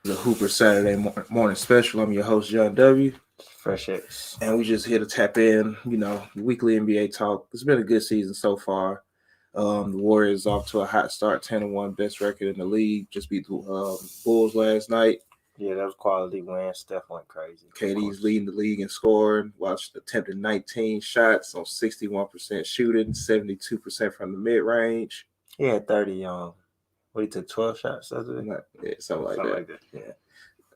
the Hooper Saturday morning special. I'm your host, John W. Fresh X. And we just here to tap in, weekly NBA talk. It's been a good season so far. The Warriors off to a hot start, 10-1, best record in the league. Just beat the Bulls last night. Yeah, that was quality win. Steph went crazy. KD's leading the league in scoring. Watched attempted 19 shots on 61% shooting, 72% from the mid range. He had 30. He took 12 shots. Something like that. Yeah,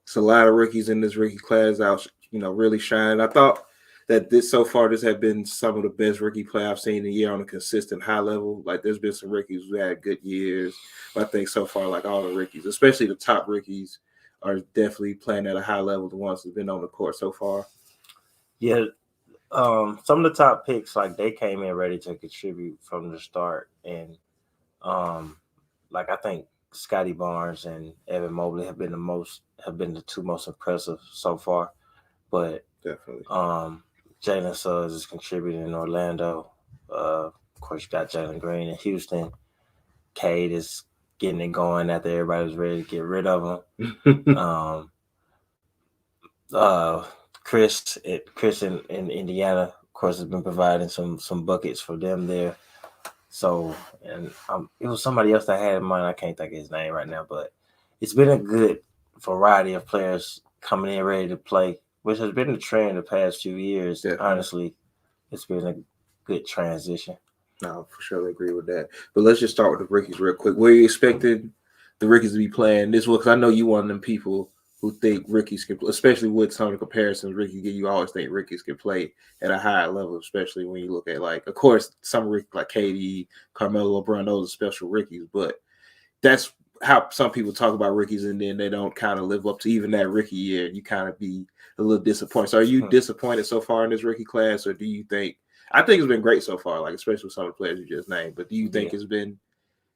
it's a lot of rookies in this rookie class out, really shining. I thought that this had been some of the best rookie play I've seen in a year on a consistent high level. Like there's been some rookies who had good years, but I think so far, like all the rookies, especially the top rookies, are definitely playing at a high level. The ones who've been on the court so far. Yeah, some of the top picks, like they came in ready to contribute from the start, and I think Scotty Barnes and Evan Mobley have been the two most impressive so far. But definitely, Jalen Suggs is contributing in Orlando. Of course, you got Jalen Green in Houston. Cade is getting it going after everybody was ready to get rid of him. Chris in Indiana, of course, has been providing some buckets for them there. So, and it was somebody else that I had in mind. I can't think of his name right now, but it's been a good variety of players coming in ready to play, which has been the trend the past few years. Definitely. Honestly, it's been a good transition. No, for sure, I agree with that. But let's just start with the rookies real quick. Where are you expecting the rookies to be playing this week? Because I know you one of them people who think rookies can, especially with some of the comparisons you always think rookies can play at a high level, especially when you look at, like, of course, some rookies like KD, Carmelo, LeBron, those are special rookies, but that's how some people talk about rookies, and then they don't kind of live up to even that rookie year. You kind of be a little disappointed. So are you disappointed so far in this rookie class, or do you think – I think it's been great so far, like especially with some of the players you just named, but do you think it's been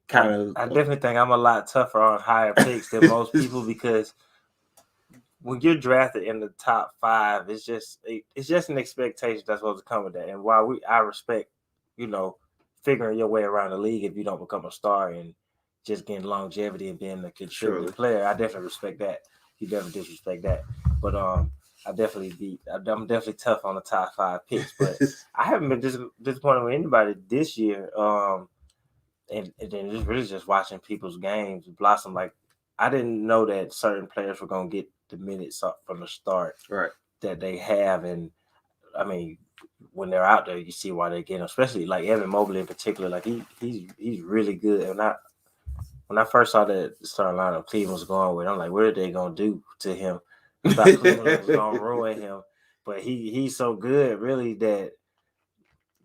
kind of – I definitely think I'm a lot tougher on higher picks than most people because – when you're drafted in the top 5, it's just an expectation that's supposed to come with that. And while I respect, figuring your way around the league if you don't become a star and just getting longevity and being a contributing player, I definitely respect that. You definitely disrespect that. But I'm definitely tough on the top 5 picks. But I haven't been disappointed with anybody this year. And then just watching people's games blossom. Like I didn't know that certain players were gonna get the minutes up from the start that they have, and I mean when they're out there you see why they get them, especially like Evan Mobley in particular. Like he's really good. And when I first saw that starting lineup Cleveland was going with, I'm like, what are they gonna do to him? I thought Cleveland was gonna ruin him, but he's so good really that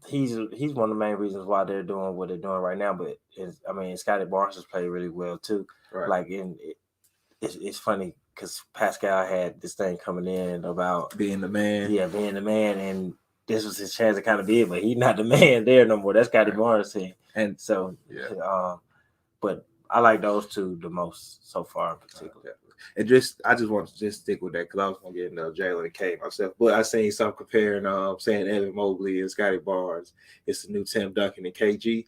he's one of the main reasons why they're doing what they're doing right now. But Scotty Barnes has played really well too. Like it's funny because Pascal had this thing coming in about being the man. Yeah, being the man, and this was his chance to kind of be it, but he's not the man there no more. That's Scotty Barnes' team. And so, but I like those two the most so far in particular. And I just want to stick with that because I was going to get into Jalen and K myself. But I seen some comparing, saying Evan Mobley and Scotty Barnes. It's the new Tim Duncan and KG.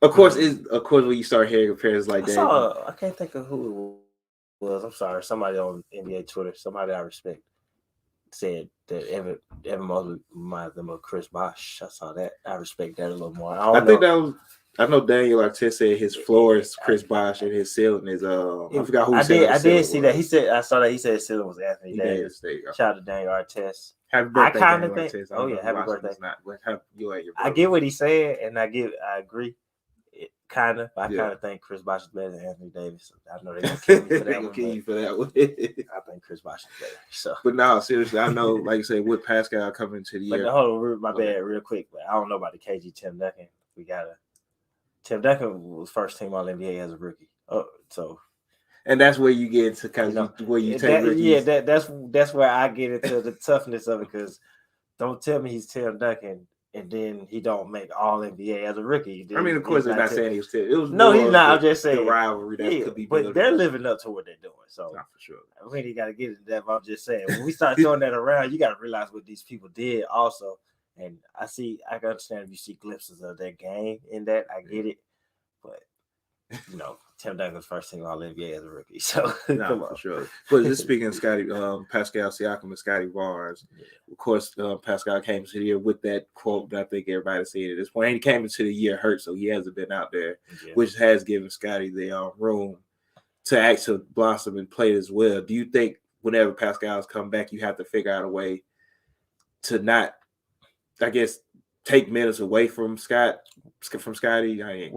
Of course, when you start hearing comparisons like that. I can't think of who it was. I'm sorry. Somebody on NBA Twitter, somebody I respect, said that Evan Mobley reminds them of Chris Bosh. I saw that. I respect that a little more. I know Daniel Artest said his floor is Chris Bosh and his ceiling is I forgot who said. I did see that. I saw that. He said his ceiling was Anthony Davis. Shout out to Daniel Artest. Happy birthday, Daniel Artest. Happy birthday. I get what he's saying, and I agree. Kind of. I kind of think Chris Bosh is better than Anthony Davis. I know they're gonna kill me for that one. I think Chris Bosh is better. So, but no, seriously, I know, like you said, with Pascal coming into the year. But hold on, my bad, real quick. But I don't know about the KG Tim Duncan. Tim Duncan was first team All NBA as a rookie. And that's where you get into where you take rookies. Yeah, that's where I get into the toughness of it, because don't tell me he's Tim Duncan and then he don't make All NBA as a rookie. I mean, of course, they're not saying he was Tim. It was no, he's not. I'm just saying the rivalry that could be. But they're living up to what they're doing. So not for sure. I really got to get into that. But I'm just saying, when we start throwing that around, you got to realize what these people did also. And I can understand if you see glimpses of their game in that. I get it. But, Tim Duncan's first team All NBA as a rookie. So No, come on. for sure. But just speaking of Scotty, Pascal Siakam and Scotty Barnes, of course, Pascal came into the year with that quote that I think everybody's seen at this point. And he came into the year hurt, so he hasn't been out there, which has given Scotty the room to actually blossom and play as well. Do you think whenever Pascal's come back, you have to figure out a way to not, I guess, take minutes away from Scotty?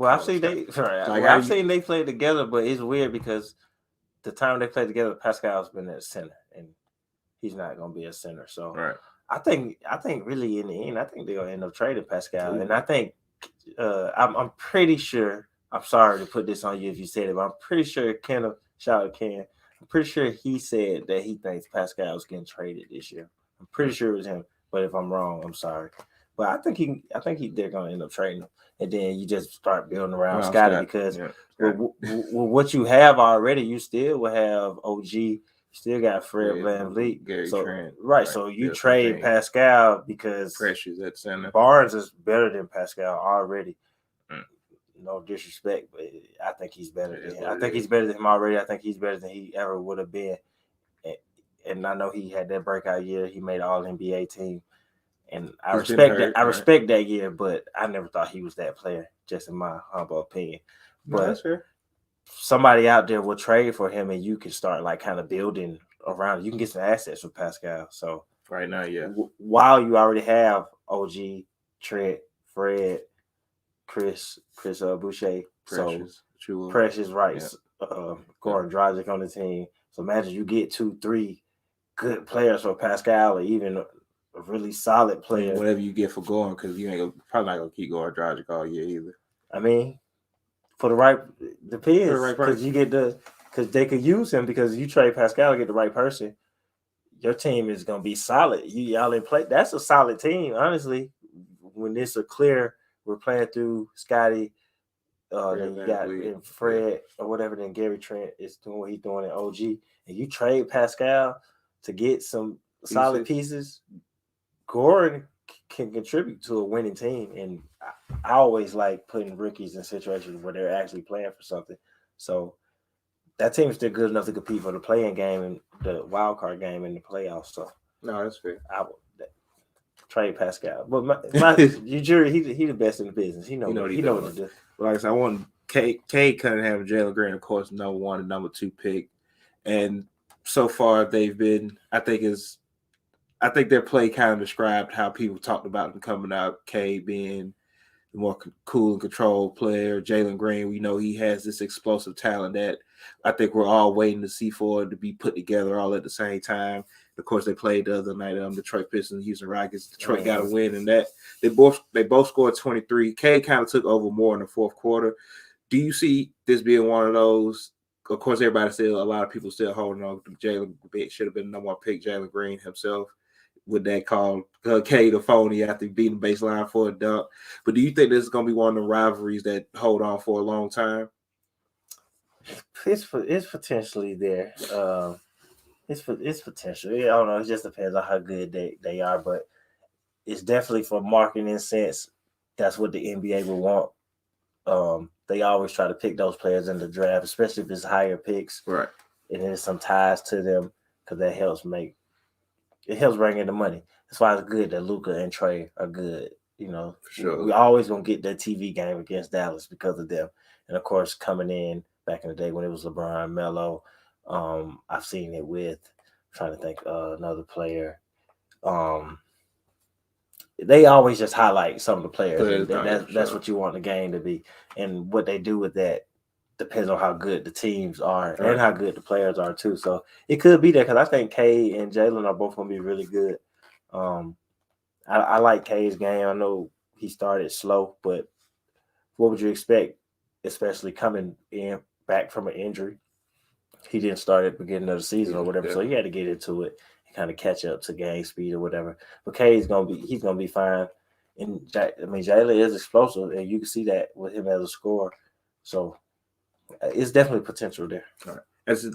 I've seen they play together, but it's weird because the time they play together, Pascal's been at center, and he's not going to be a center. So I think really in the end, I think they're going to end up trading Pascal, and I think I'm pretty sure. I'm sorry to put this on you if you said it, but I'm pretty sure shout out Ken. I'm pretty sure he said that he thinks Pascal's getting traded this year. I'm pretty sure it was him, but if I'm wrong, I'm sorry. But I think they're going to end up trading him, and then you just start building around Scotty because with what you have already, you still will have OG. You still got Fred VanVleet, Trent, so you trade Pascal because Precious at center. Barnes is better than Pascal already. No disrespect, but I think he's better than him. I think he's better than him already. I think he's better than he ever would have been. And I know he had that breakout year. He made All NBA team, and I respect that year. But I never thought he was that player, just in my humble opinion. But that's fair. Somebody out there will trade for him, and you can start like kind of building around. You can get some assets with Pascal. So right now, while you already have OG, Trent, Fred, Chris Boucher, Precious, right? Goran Dragic on the team. So imagine you get 2-3 good players for Pascal, or even a really solid player. Whatever you get for Goran, because you ain't probably not gonna keep Goran Dragic all year either. I mean, for the right depends because you get because they could use him because you trade Pascal to get the right person. Your team is gonna be solid. Y'all in play. That's a solid team, honestly. When it's a clear. We're playing through Scotty, then you got Fred or whatever. Then Gary Trent is doing what he's doing in OG, and you trade Pascal to get some solid pieces. Goran can contribute to a winning team, and I always like putting rookies in situations where they're actually playing for something. So that team is still good enough to compete for the play-in game and the wild card game in the playoffs. So no, that's fair. I would trade Pascal, but you jury, he the best in the business. He know what to do. Like I said, I want K Cunningham and Jalen Green, of course, number 1 and number 2 pick, and so far they've been. I think their play kind of described how people talked about them coming out. K being the more cool and controlled player. Jalen Green, we know he has this explosive talent that I think we're all waiting to see for it to be put together all at the same time. Of course, they played the other night. Detroit Pistons, Houston Rockets. Detroit got a win, and that they both scored 23. K kind of took over more in the fourth quarter. Do you see this being one of those? Of course, a lot of people still holding on to Jalen. Should have been number 1 pick, Jalen Green himself. With that call, K the phony after beating baseline for a dunk. But do you think this is going to be one of the rivalries that hold on for a long time? It's potentially there. It's potential. I don't know. It just depends on how good they are, but it's definitely for marketing sense. That's what the NBA would want. They always try to pick those players in the draft, especially if it's higher picks, right? And there's some ties to them because that helps bring in the money. That's why it's good that Luka and Trey are good. For sure. We always gonna get that TV game against Dallas because of them, and of course coming in back in the day when it was LeBron, Melo. I've seen it with trying to think another player. They always just highlight some of the players. That's what you want the game to be, and what they do with that depends on how good the teams are and how good the players are too. So it could be there because I think K and Jalen are both going to be really good. I like K's game. I know he started slow, but what would you expect, especially coming in back from an injury? He didn't start at the beginning of the season or whatever, so he had to get into it and kind of catch up to game speed or whatever. But he's gonna be fine. And Jalen is explosive, and you can see that with him as a scorer. So it's definitely potential there. All right.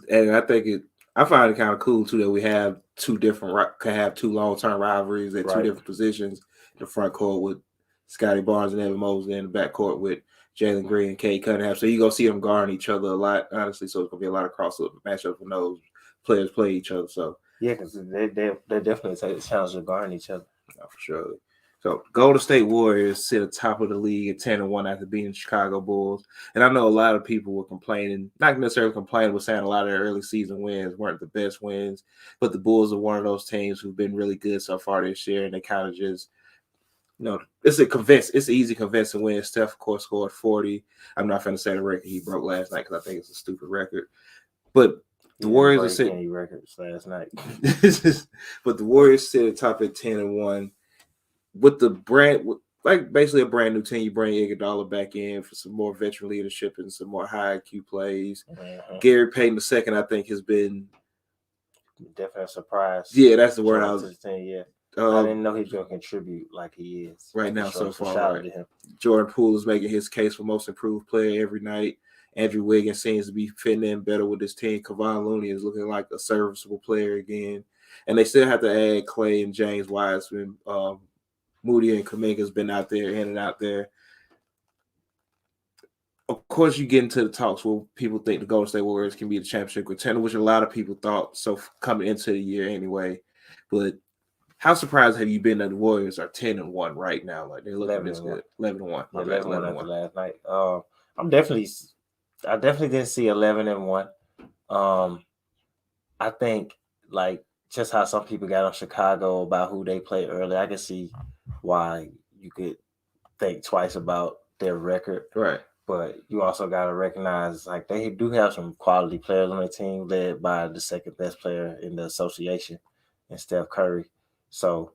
And I think I find it kind of cool too that we have two long-term rivalries at two different positions. The front court with Scotty Barnes and Evan Mosley, and the back court with Jalen Green and Cade Cunningham. So you're going to see them guarding each other a lot, honestly. So it's going to be a lot of crossover matchups when those players play each other. So yeah, because they definitely take the challenge of guarding each other. for sure. So Golden State Warriors sit atop of the league at 10-1 after beating the Chicago Bulls. And I know a lot of people were complaining, not necessarily complaining, but saying a lot of their early season wins weren't the best wins. But the Bulls are one of those teams who've been really good so far this year, and they kind of just, it's an easy convincing win. Steph, of course, scored 40. I'm not going to say the record he broke last night because I think it's a stupid record. But the Warriors are sitting any records last night. But the Warriors sit atop at 10-1. With the brand, like basically a brand new team, you bring Iguodala back in for some more veteran leadership and some more high IQ plays. Gary Payton II, I think, has been definitely a surprise. Yeah, that's the word I was. Yeah, I didn't know he's going to contribute like he is right now so far. Right. Jordan Poole is making his case for most improved player every night. Andrew Wiggins seems to be fitting in better with this team. Kevon Looney is looking like a serviceable player again, and they still have to add Clay and James Wiseman. Moody and Kuminga's been out there, in and out there. Of course, you get into the talks where people think the Golden State Warriors can be the championship contender, which a lot of people thought so coming into the year anyway. But how surprised have you been that the Warriors are 10-1 right now? Like they're looking this good. 11-1. 11-1 after last night. I definitely didn't see 11-1. I think like just how some people got on Chicago about who they played early, I can see why you could think twice about their record. Right. But you also got to recognize like they do have some quality players on their team led by the second best player in the association and Steph Curry. So,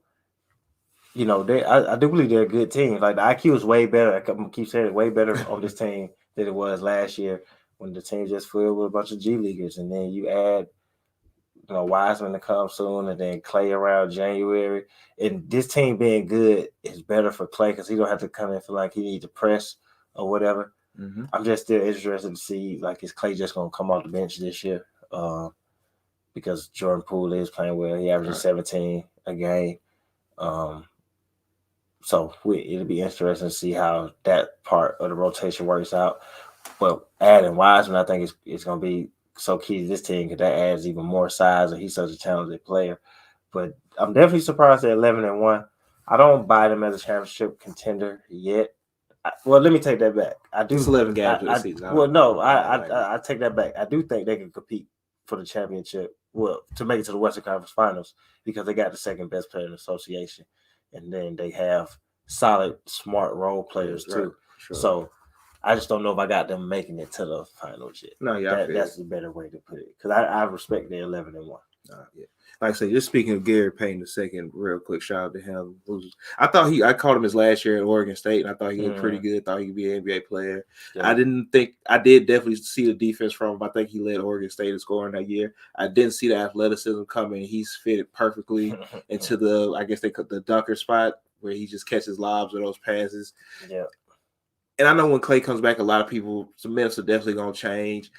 I do believe they're a good team. Like the IQ is way better. I keep saying it, way better on this team than it was last year when the team just filled with a bunch of G Leaguers. And then you add Wiseman to come soon, and then Clay around January. And this team being good is better for Clay because he don't have to come in feel like he needs to press or whatever. Mm-hmm. I'm just still interested to see like is Clay just gonna come off the bench this year? Because Jordan Poole is playing well. He averages 17 a game. So it'll be interesting to see how that part of the rotation works out. But adding Wiseman, I think it's going to be so key to this team because that adds even more size, and he's such a talented player. But I'm definitely surprised at 11-1. I don't buy them as a championship contender yet. Let me take that back. I do. It's 11 games this season. I take that back. I do think they can compete for the championship. Well, to make it to the Western Conference Finals because they got the second best player in the association, and then they have solid, smart role players too. Right. Sure. So I just don't know if I got them making it to the finals yet. No, yeah, that's the better way to put it because I respect their 11-1. Yeah. Like I say, just speaking of Gary Payton II, real quick, shout out to him. I called him his last year at Oregon State, and I thought he looked pretty good. Thought he could be an NBA player. Yeah. I did definitely see the defense from him. I think he led Oregon State in scoring that year. I didn't see the athleticism coming. He's fitted perfectly into the dunker spot where he just catches lobs or those passes. Yeah. And I know when Clay comes back, a lot of people, some minutes are definitely going to change.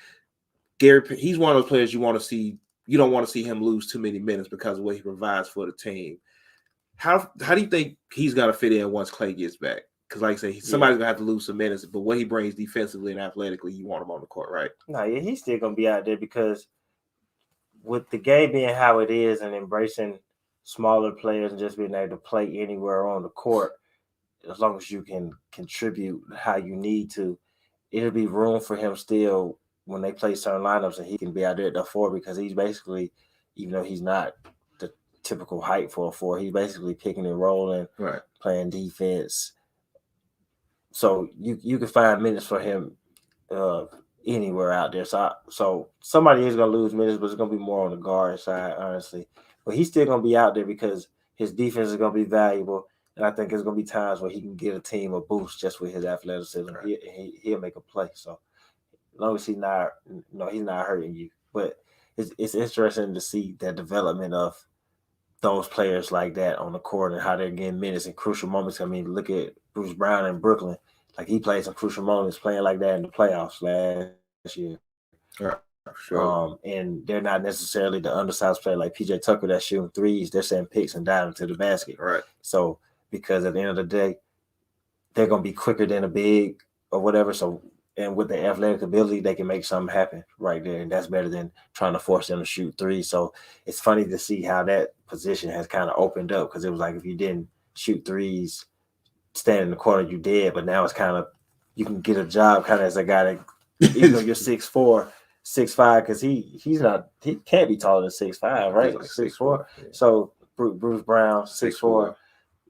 He's one of those players you want to see. You don't want to see him lose too many minutes because of what he provides for the team. How do you think he's going to fit in once Clay gets back? Because like I say, somebody's going to have to lose some minutes, but what he brings defensively and athletically, you want him on the court, right? No, yeah, he's still going to be out there because with the game being how it is and embracing smaller players and just being able to play anywhere on the court, as long as you can contribute how you need to, it'll be room for him still when they play certain lineups and he can be out there at the 4 because he's basically, even though he's not the typical height for a 4, he's basically picking and rolling, right, playing defense. So you can find minutes for him anywhere out there. So somebody is going to lose minutes, but it's going to be more on the guard side, honestly. But he's still going to be out there because his defense is going to be valuable. And I think there's going to be times where he can give a team a boost just with his athleticism. Right. He'll make a play. So as long as he's not hurting you. But it's interesting to see the development of those players like that on the court and how they're getting minutes in crucial moments. I mean, look at Bruce Brown in Brooklyn. Like he played some crucial moments playing like that in the playoffs last year. Right. Sure. And they're not necessarily the undersized player like PJ Tucker that's shooting threes. They're setting picks and diving to the basket. Right. So because at the end of the day, they're going to be quicker than a big or whatever. So, and with the athletic ability, they can make something happen right there, and that's better than trying to force them to shoot three. So it's funny to see how that position has kind of opened up, because it was like if you didn't shoot threes, stand in the corner, you did. But now it's kind of, you can get a job kind of as a guy that, even though you're 6'4", 6'5", because he can't be taller than 6'5", right? He's like 6'4". Yeah. So Bruce Brown, 6'4".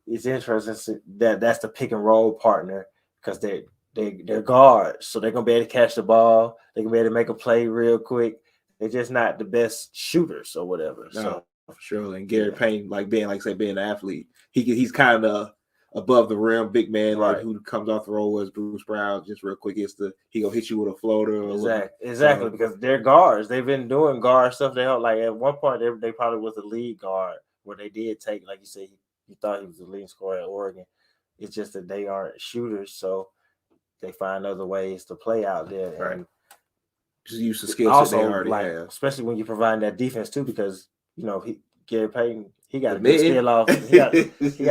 It's interesting that that's the pick and roll partner, because they're guards, so they're gonna be able to catch the ball. They can be able to make a play real quick. They're just not the best shooters or whatever. No, So for sure. And Gary Payton, being an athlete, he's kind of above the rim, big man, Right. like who comes off the roll as Bruce Brown, just real quick. He gonna hit you with a floater. Or exactly, because they're guards. They've been doing guard stuff. They help, like at one point they probably was a lead guard, where they did take, like you said, you thought he was the leading scorer at Oregon. It's just that they aren't shooters, so they find other ways to play out there. Right. And just use the skills that they already have, especially when you're providing that defense too, because Gary Payton, he got a good steal off. He got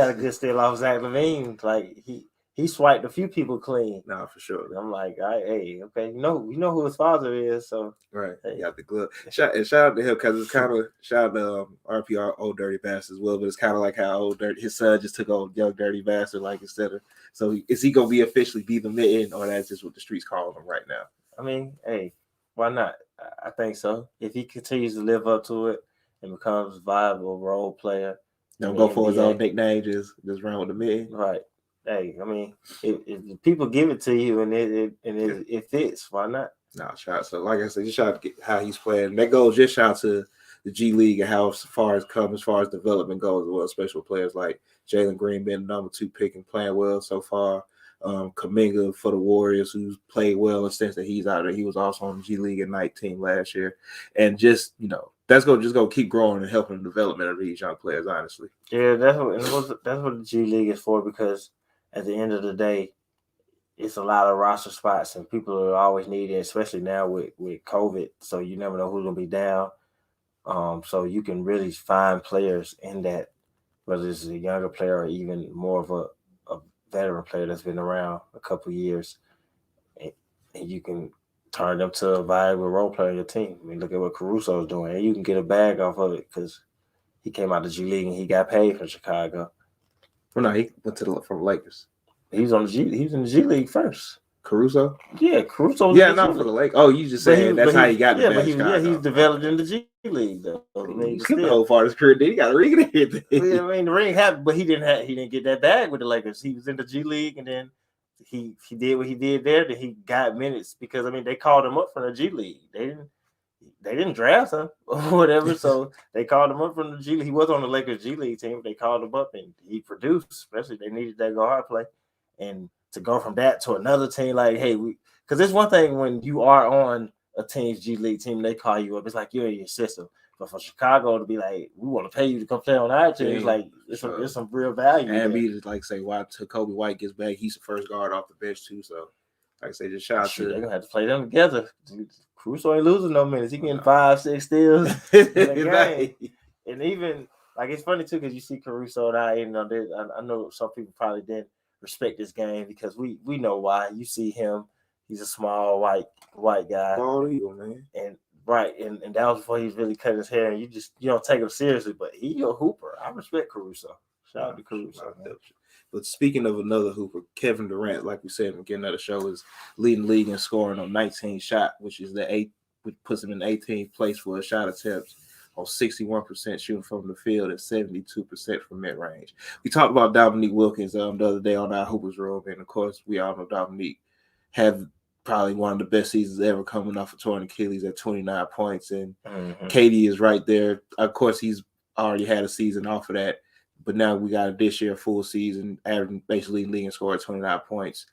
a good steal off Zach LaVine. Like he swiped a few people clean. No, for sure. I'm like, hey, okay, you know who his father is, so right. Hey. He got the glove. Shout out to him, because it's kind of shout out to RPR Old Dirty Bastard as well, but it's kind of like how his son just took on Young Dirty Bastard, like, instead of. So is he gonna officially be the mitten, or that's just what the streets call him right now? I mean, hey, why not? I think so. If he continues to live up to it and becomes a viable role player, don't go for his own nickname, just run with the mitten. Right. Hey, I mean, if people give it to you and it fits, why not? No, shout. So like I said, just shout out to how he's playing. That goes just shout out to the G League and how far it's come as far as development goes as well, especially players like Jalen Green being the number 2 pick and playing well so far. Kuminga for the Warriors, who's played well in the sense that he's out there. He was also on the G League Ignite team last year. And just, that's going to keep growing and helping the development of these young players, honestly. Yeah, that's what the G League is for, because at the end of the day, it's a lot of roster spots and people are always needed, especially now with COVID. So you never know who's going to be down. So you can really find players in that, whether it's a younger player or even more of a veteran player that's been around a couple years, and you can turn them to a viable role player in your team. I mean, look at what Caruso is doing, and you can get a bag off of it because he came out of the G League and he got paid from Chicago. Well, no, he went from Lakers. He was in the G League first. Caruso? Yeah, Caruso. Yeah, not for the Lakers. Oh, you just saying that's how he got the bag. He's developed in the G League though. He skipped the whole part of his career. He got a ring and everything. Yeah, I mean, the ring happened, but he didn't get that bag with the Lakers. He was in the G League, and then he did what he did there. Then he got minutes because they called him up from the G League. They didn't draft him or whatever, so they called him up from the G League. He was on the Lakers G League team. They called him up and he produced. Especially they needed that guard play, and to go from that to another team, like, hey, because it's one thing when you are on a team's G League team, they call you up. It's like you're in your system. But for Chicago to be like, we want to pay you to come play on our team, it's like it's some real value. And be like, say, why Kobe White gets back, he's the first guard off the bench too. So, like I say, just shout out to. They're gonna have to play them together. Caruso ain't losing no minutes. He getting 5-6 steals in a game. And even like it's funny too because you see Caruso and I know some people probably didn't respect this game because we know why. You see him, he's a small white guy. Bald eagle, man. And right, and that was before he was really cutting his hair, and you don't take him seriously, but he a hooper. I respect Caruso. Shout out to Caruso. But speaking of another hooper, Kevin Durant, like we said in the beginning of the show, is leading the league in scoring on 19 shot, which puts him in 18th place for a shot attempts on 61% shooting from the field and 72% from mid-range. We talked about Dominique Wilkins the other day on our Hoopers Room, and of course, we all know Dominique have probably one of the best seasons ever coming off of torn Achilles at 29 points, and KD is right there. Of course, he's already had a season off of that, but now we got this year full season, averaging basically leading score at 29 points.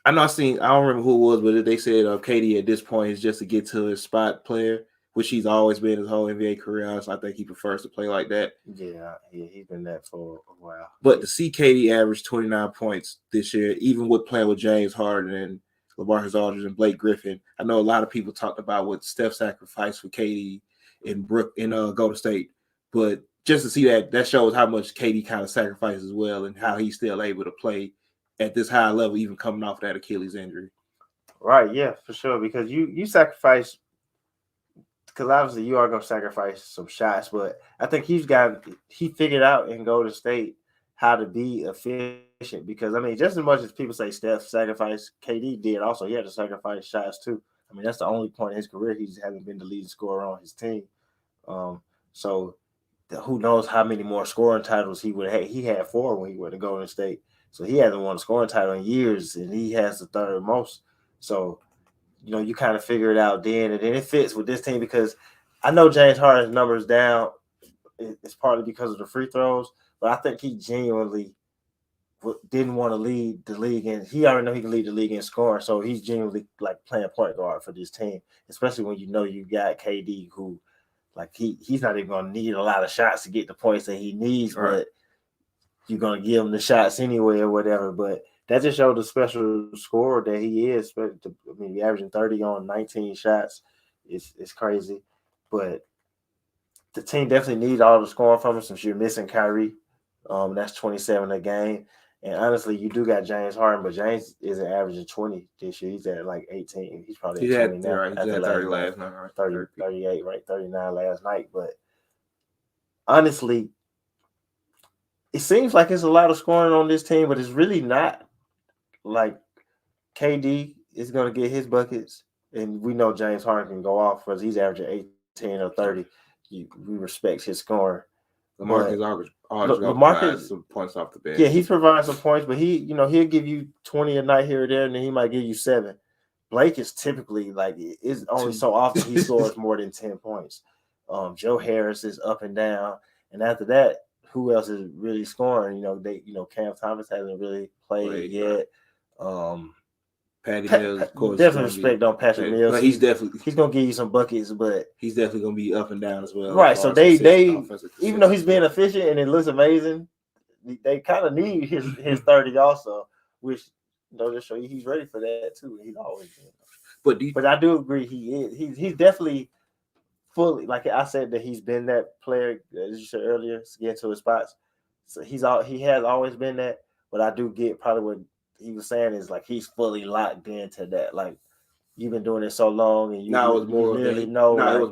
I don't remember who it was, but they said KD at this point is just to get to his spot player, which he's always been his whole NBA career. So I think he prefers to play like that. Yeah, he's been that for a while. But to see KD average 29 points this year, even with playing with James Harden and LaMarcus Aldridge and Blake Griffin, I know a lot of people talked about what Steph sacrificed for KD in Golden State, but just to see that shows how much KD kind of sacrifices as well and how he's still able to play at this high level, even coming off that Achilles injury. Right, yeah, for sure. Because you sacrifice, because obviously you are going to sacrifice some shots, but I think he figured out in Golden State how to be efficient. Because I mean, just as much as people say Steph sacrificed, KD did also. He had to sacrifice shots too. I mean, that's the only point in his career he hasn't been the leading scorer on his team. So who knows how many more scoring titles he would have. He had 4 when he went to Golden State. So he hasn't won a scoring title in years, and he has the 3rd most. So, you kind of figure it out then, and then it fits with this team because I know James Harden's numbers down. It's partly because of the free throws, but I think he genuinely didn't want to lead the league, and he already know he can lead the league in scoring, so he's genuinely like playing point guard for this team, especially when you got KD who, like he's not even going to need a lot of shots to get the points that he needs, right. But you're going to give him the shots anyway or whatever. But that just showed the special scorer that he is. I mean, averaging 30 on 19 shots is crazy. But the team definitely needs all the scoring from him since you're missing Kyrie. That's 27 a game. And honestly, you do got James Harden, but James isn't averaging 20 this year. He's at like 18. He's probably at 20 now. Right. He's at 30 last night. Right? 30, 38, right? 39 last night. But honestly, it seems like it's a lot of scoring on this team, but it's really not. Like KD is going to get his buckets, and we know James Harden can go off because he's averaging 18 or 30. We respect his scoring. LaMarcus provides some points off the bench. Yeah, he's providing some points, but he'll give you 20 a night here or there, and then he might give you 7. Blake is typically like it's only so often he scores more than 10 points. Joe Harris is up and down, and after that, who else is really scoring? Cam Thomas hasn't really played yet. Patty Mills, of course. Definitely respect on Patrick Mills. He's gonna give you some buckets, but he's definitely gonna be up and down as well. Right. So they even though he's being efficient and it looks amazing, they kind of need his 30 also, which just show you he's ready for that too. He's always been. But I do agree he is. He's definitely fully, like I said, that he's been that player as you said earlier, to get to his spots. So he has always been that. But I do get probably what he was saying is like he's fully locked into that. Like you've been doing it so long, and it was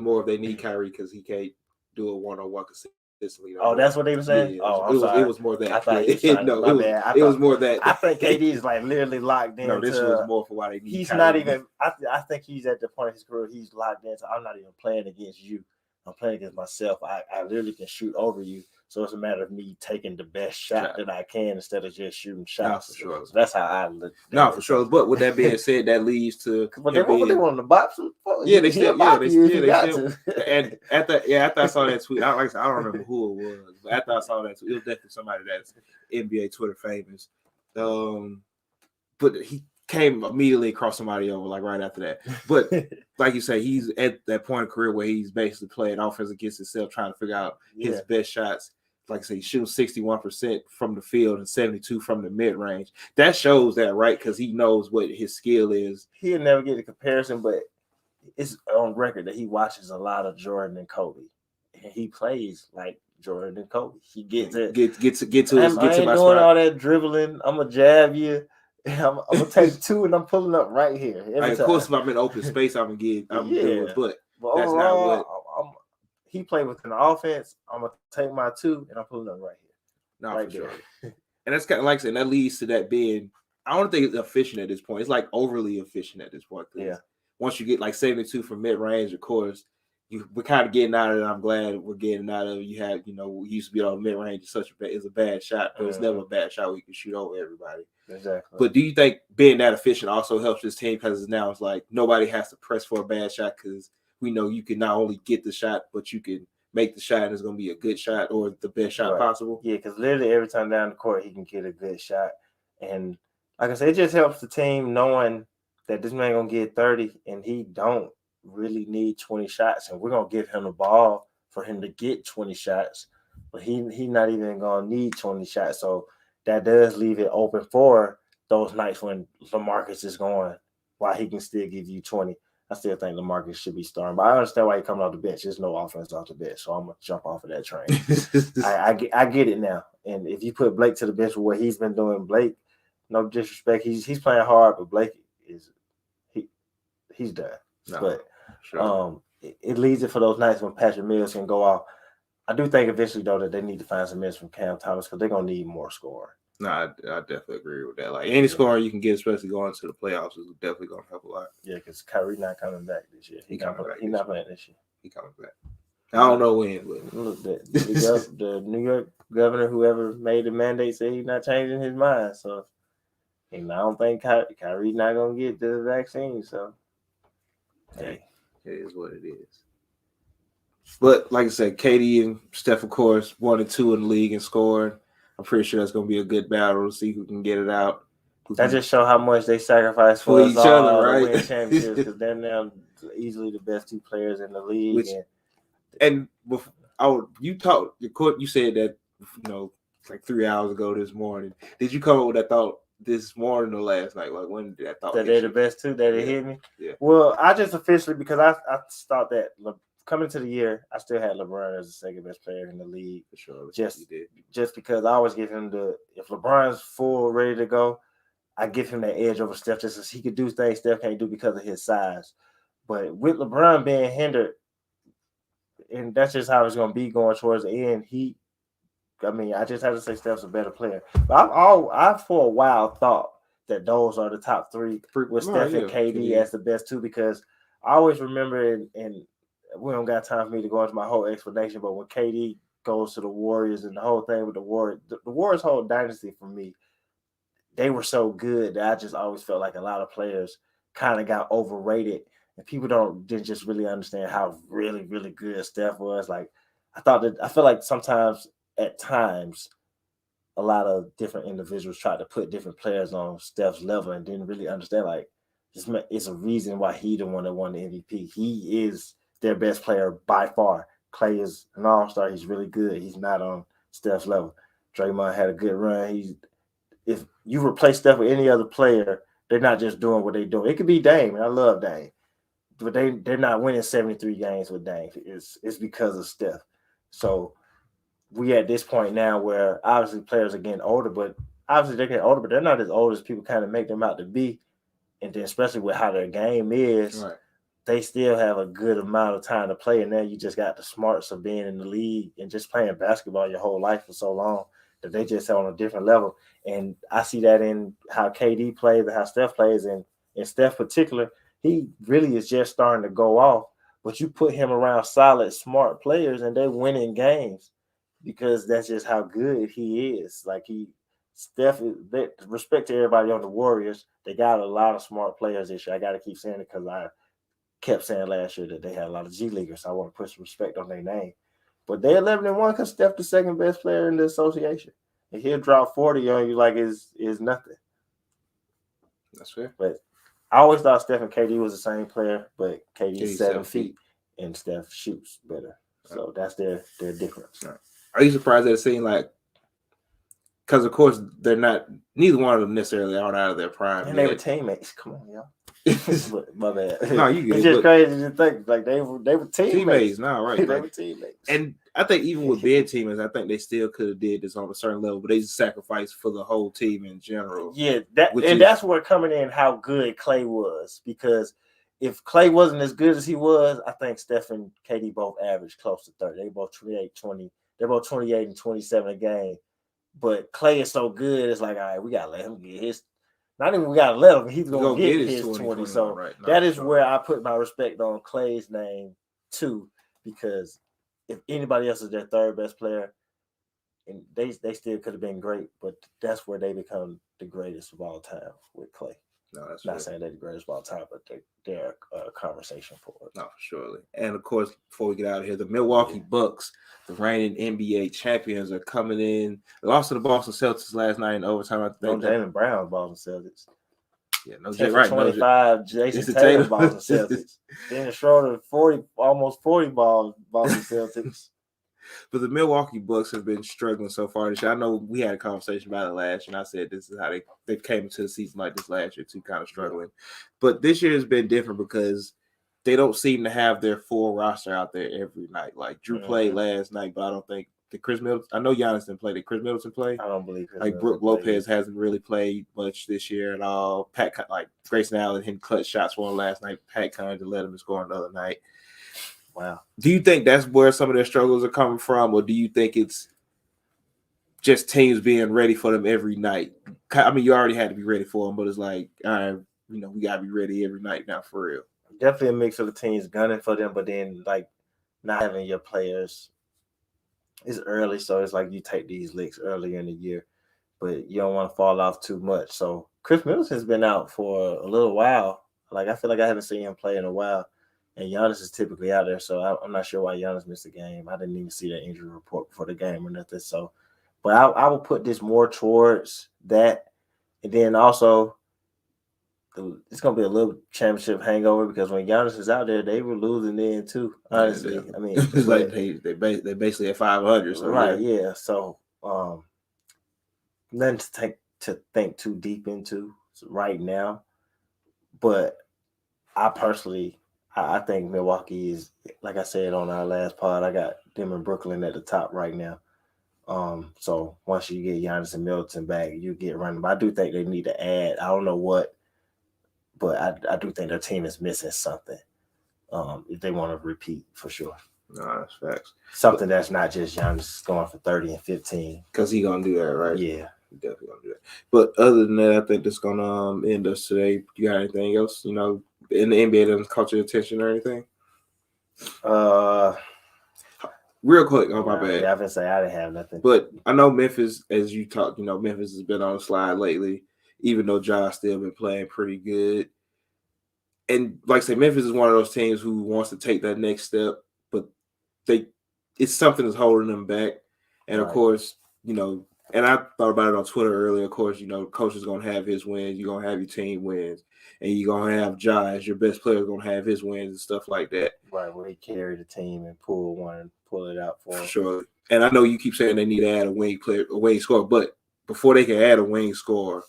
more of they need Kyrie because he can't do a one-on-one consistently. Oh, that's what they were saying. Yeah, it was more that. I thought it was more that. I think KD is like literally locked in. No, this was more for why they need. He's Kyrie. Not even. I think he's at the point in his career he's locked into. I'm not even playing against you. I'm playing against myself. I literally can shoot over you. So it's a matter of me taking the best shot that I can instead of just shooting shots. No, for sure. So that's how I look. No, for sure. But with that being said, that leads to. But they want the box. Yeah, they still. And after I saw that tweet, I don't remember who it was, but after I saw that tweet, it was definitely somebody that's NBA Twitter famous. But he came immediately across somebody over like right after that. But like you say, he's at that point of career where he's basically playing offense against himself, trying to figure out his best shots. Like I say, he's shooting 61% from the field and 72% from the mid range. That shows that, right? Because he knows what his skill is. He'll never get a comparison, but it's on record that he watches a lot of Jordan and Kobe, and he plays like Jordan and Kobe. He gets it. Get to my spot. I ain't doing all that dribbling. I'm gonna jab you. I'm gonna take 2 and I'm pulling up right here. Of course, if I'm in open space, I'm gonna get. But that's overall, not what. He played within the offense. I'm gonna take my 2 and I'm pulling up right here. No, right for sure. And that's kind of like I said, that leads to that being. I don't think it's efficient at this point. It's like overly efficient at this point. Yeah. Once you get like 72 from mid range, of course, we're kind of getting out of it. I'm glad we're getting out of it. You have, we used to be on mid range. It's a bad shot, but it's never a bad shot where you can shoot over everybody. Exactly. But do you think being that efficient also helps this team because now it's like nobody has to press for a bad shot because we know you can not only get the shot, but you can make the shot and it's going to be a good shot or the best shot possible? Yeah, because literally every time down the court, he can get a good shot. And like I said, it just helps the team knowing that this man going to get 30 and he don't really need 20 shots. And we're going to give him the ball for him to get 20 shots. But he not even going to need 20 shots. So that does leave it open for those nights when LaMarcus is going, while he can still give you 20. I still think LaMarcus should be starting, but I understand why he coming off the bench. There's no offense off the bench, so I'm gonna jump off of that train. I get it now. And if you put Blake to the bench for what he's been doing, Blake no disrespect, he's playing hard, but Blake he's done. No, but sure. it leaves it for those nights when Patrick Mills can go off. I do think eventually though that they need to find some minutes from Cam Thomas because they're gonna need more scoring. No, I definitely agree with that. Like any scoring you can get, especially going to the playoffs, is definitely gonna help a lot. Yeah, because Kyrie not coming back this year. He's not playing this year. He coming back. I don't know when, but look, the New York governor, whoever made the mandate, said he's not changing his mind. So, and I don't think Kyrie's not gonna get the vaccine. So, hey, it is what it is. But like I said, KD and Steph, of course, 1 and 2 in the league and scoring. I'm pretty sure that's going to be a good battle to see who can get it out. That just show how much they sacrifice for each other, right? To win championships because they're now easily the best 2 players in the league. You said that like 3 hours ago this morning. Did you come up with that thought this morning or last night? Like when did that thought? That they're the best 2 that it hit me. Yeah. Well, I just officially because I thought that. Coming to the year, I still had LeBron as the second best player in the league. For sure, just because I always give him if LeBron's full ready to go, I give him that edge over Steph just as he could do things Steph can't do because of his size. But with LeBron being hindered, and that's just how it's going to be going towards the end. I just have to say Steph's a better player. But I've for a while thought that those are the top 3 with Steph and KD as the best 2 because I always remember and we don't got time for me to go into my whole explanation, but when KD goes to the Warriors and the whole thing with the Warriors, the Warriors' whole dynasty for me, they were so good that I just always felt like a lot of players kind of got overrated, and people didn't just really understand how really, really good Steph was. Like I feel like sometimes at times a lot of different individuals tried to put different players on Steph's level and didn't really understand like it's a reason why he the one that won the MVP. He is their best player by far. Clay is an all-star. He's really good. He's not on Steph's level. Draymond had a good run. If you replace Steph with any other player, they're not just doing what they do. It could be Dame, and I love Dame, but they're not winning 73 games with Dame. It's because of Steph. So we at this point now where obviously players are getting older, but they're not as old as people kind of make them out to be. And then especially with how their game is, right. They still have a good amount of time to play. And now you just got the smarts of being in the league and just playing basketball your whole life for so long that they just on a different level. And I see that in how KD plays and how Steph plays. And in Steph particular, he really is just starting to go off. But you put him around solid, smart players and they're winning games because that's just how good he is. Like Steph, respect to everybody on the Warriors, they got a lot of smart players this year. I got to keep saying it because I kept saying last year that they had a lot of G Leaguers. So I want to put some respect on their name. But they're 11-1 because Steph the second best player in the association. And he'll drop 40 on you like is nothing. That's fair. But I always thought Steph and KD was the same player, but KD's 7 feet and Steph shoots better. So that's their difference. Right. Are you surprised that it seemed like because of course they're not neither one of them necessarily aren't out of their prime. And they were teammates. Come on, y'all. My bad. No, you get it's just crazy to think like they were teammates. No, right. They were teammates. And I think even with being teammates, I think they still could have did this on a certain level, but they just sacrificed for the whole team in general. Yeah, that's where coming in how good Clay was. Because if Clay wasn't as good as he was, I think Steph and KD both averaged close to 30. They both 28-20. They're both 28 and 27 a game. But Clay is so good, it's like, all right, we gotta let him get his. Not even we gotta let him. He's gonna get his 20. So right. That is where I put my respect on Clay's name too, because if anybody else is their third best player, and they still could have been great, but that's where they become the greatest of all time with Clay. No, that's not saying they're the greatest of all time, but they're a conversation for it. No, surely. And of course, before we get out of here, the Milwaukee Bucks, the reigning NBA champions, are coming in. They lost to the Boston Celtics last night in overtime. I think Jaylen Brown, Boston Celtics. Yeah, no, right. 25, Jason Tatum, Boston Celtics. Dennis Schroeder, almost 40 balls, Boston Celtics. But the Milwaukee Bucks have been struggling so far this year. I know we had a conversation about it last year, and I said this is how they came into the season like this last year too, kind of struggling. But this year has been different because they don't seem to have their full roster out there every night. Like Drew played last night, but I don't think Did Chris Middleton? I know Giannis didn't play. Did Chris Middleton play? I don't believe Chris like Brooke Lopez hasn't really played much this year at all. Pat, like Grayson Allen, hitting clutch shots for him last night. Pat Connaughton let him score another night. Wow. Do you think that's where some of their struggles are coming from, or do you think it's just teams being ready for them every night? I mean, you already had to be ready for them, but it's like, all right, we gotta be ready every night now for real. Definitely a mix of the teams gunning for them, but then like not having your players. It's early, so it's like you take these licks earlier in the year, but you don't want to fall off too much. So Chris Middleton's been out for a little while. Like I feel like I haven't seen him play in a while, and Giannis is typically out there. So I'm not sure why Giannis missed the game. I didn't even see that injury report before the game or nothing. So, but I will put this more towards that, and then also it's gonna be a little championship hangover because when Giannis is out there, they were losing then too. Honestly, Yeah, I mean, it's like they basically at 500. So right, yeah. So nothing to think too deep into right now, but I personally, I think Milwaukee is, like I said on our last pod, I got them in Brooklyn at the top right now. So once you get Giannis and Middleton back, you get running. But I do think they need to add. I don't know what, but I do think their team is missing something. If they want to repeat for sure. No, that's facts. Something that's not just Giannis going for 30 and 15. Because he's gonna do that, right? Yeah. He definitely gonna do that. But other than that, I think that's gonna end us today. You got anything else? In the NBA doesn't caught your attention or anything? Real quick, my bad. Yeah, I would say I didn't have nothing. But I know Memphis, as you talked, Memphis has been on the slide lately, even though Ja's still been playing pretty good. And like I say, Memphis is one of those teams who wants to take that next step, but it's something that's holding them back. And of course, and I thought about it on Twitter earlier. Of course, coach is gonna have his wins, you're gonna have your team wins, and you're gonna have Ja as your best player gonna have his wins and stuff like that. Right, where he carry the team and pull it out for him. Sure. And I know you keep saying they need to add a wing scorer, but before they can add a wing scorer,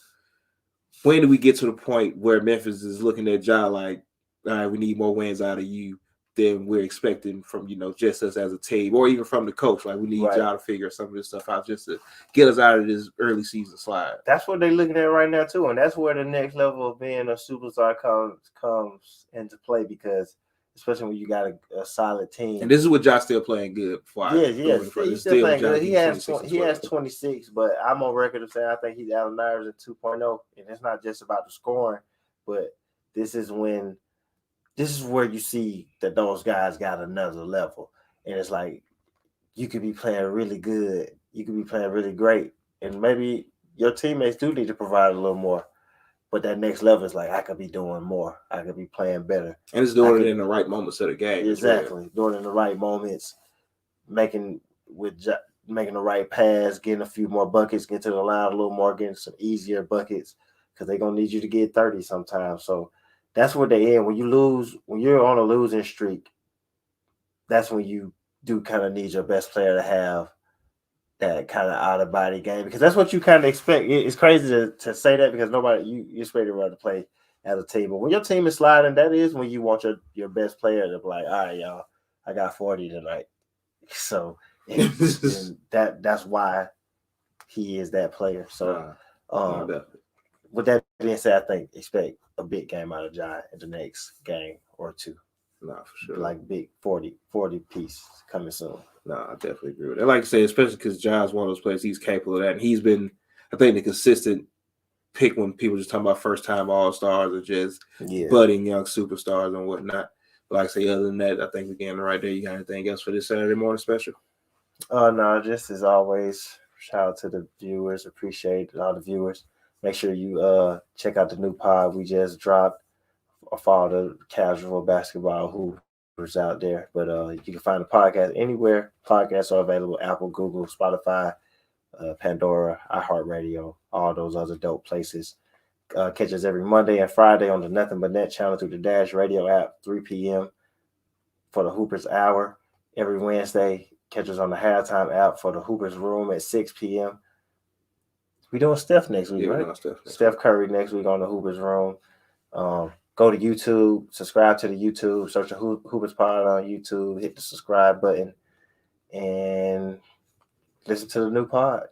when do we get to the point where Memphis is looking at Ja like, all right, we need more wins out of you than we're expecting from, just us as a team or even from the coach? Like, we need Ja to figure some of this stuff out just to get us out of this early season slide. That's what they're looking at right now, too. And that's where the next level of being a superstar comes into play because especially when you got a solid team. And this is with Ja still playing good. He's still playing good. He has 26, but I'm on record of saying I think he's Allen Iverson 2.0, and it's not just about the scoring, but this is where you see that those guys got another level, and it's like you could be playing really good, you could be playing really great, and maybe your teammates do need to provide a little more. But that next level is like, I could be doing more. I could be playing better. And it's doing it in the right moments of the game. Exactly. Doing it in the right moments, making the right pass, getting a few more buckets, getting to the line a little more, getting some easier buckets because they're going to need you to get 30 sometimes. So that's what they in. When you're on a losing streak, that's when you do kind of need your best player to have that kind of out-of-body game because that's what you kind of expect. It's crazy to say that because you expect everybody to play as a team. But when your team is sliding, that is when you want your best player to be like, all right, y'all, I got 40 tonight. So and that's why he is that player. So with that being said, I think expect a big game out of Ja in the next game or two. Nah, for sure. Like big 40 piece coming soon. No, I definitely agree with that. Like I say, especially because Ja's one of those players, he's capable of that. And he's been, I think, the consistent pick when people just talking about first-time All-Stars or just budding young superstars and whatnot. But like I say, other than that, I think we're getting right there. You got anything else for this Saturday morning special? No, just as always, shout out to the viewers. Appreciate all the viewers. Make sure you check out the new pod we just dropped. Follow the casual basketball hoopers out there. But you can find the podcast anywhere. Podcasts are available: Apple, Google, Spotify, Pandora, iHeartRadio, all those other dope places. Catch us every Monday and Friday on the Nothing But Net channel through the Dash Radio app, 3 p.m. for the Hoopers Hour. Every Wednesday, catch us on the Halftime app for the Hoopers Room at 6 p.m. We doing Steph next week, right? Steph Curry next week on the Hoopers Room. Go to YouTube, subscribe to the YouTube, search the Hoopers Pod on YouTube, hit the subscribe button, and Listen to the new pod.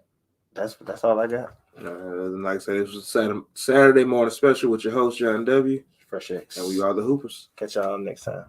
That's all I got. Like I said, this was a Saturday morning special with your host, John W. Fresh X. And we are the Hoopers. Catch y'all next time.